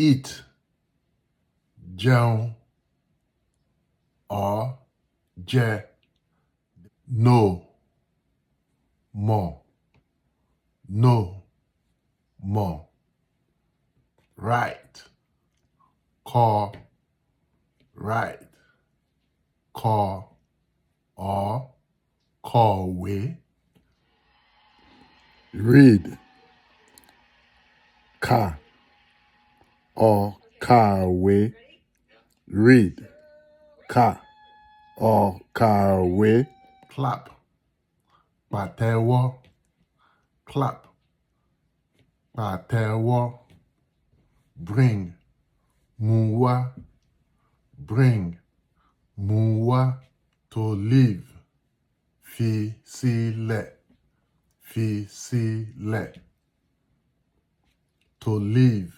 eat, jẹun, or jẹ. No more, no more. Right, call, right, call, or kọ̀wé. Read, kà, or kàwé. Read, kà, or kàwé. Clap, pàtẹ́wọ́. Clap, pàtẹ́wọ́. Bring, mú wá. Bring, mú wá. To leave, fi sílẹ̀. Fi sílẹ̀. To leave,